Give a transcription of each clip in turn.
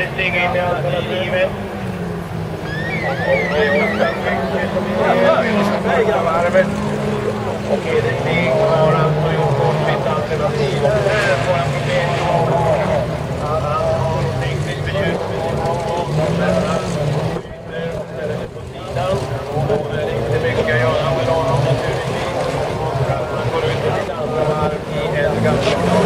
det steg in i alternativet. Och Edith Stig har alltså gjort bort sitt alternativ. Och där får han problem. Han har riktigt förljus med sin omgång. Ställer sig på sidan. Och då är det inte mycket att göra med honom naturligtvis. Han går ut på sitt andra varv i en ganska bra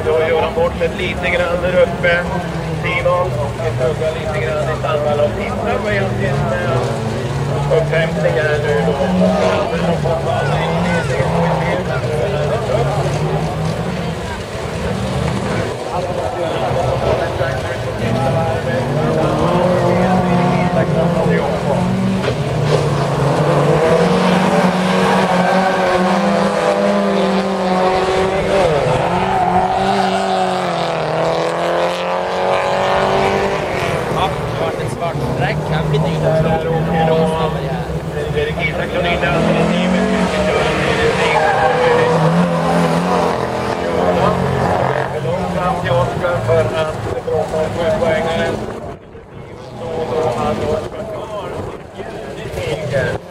Då gör han bort sig lite grann där uppe. Simon tuggar lite grann i Sandvall och tittar på egentligen upphämtning här nu då. Andersson får falla in i ledningen och i Yeah.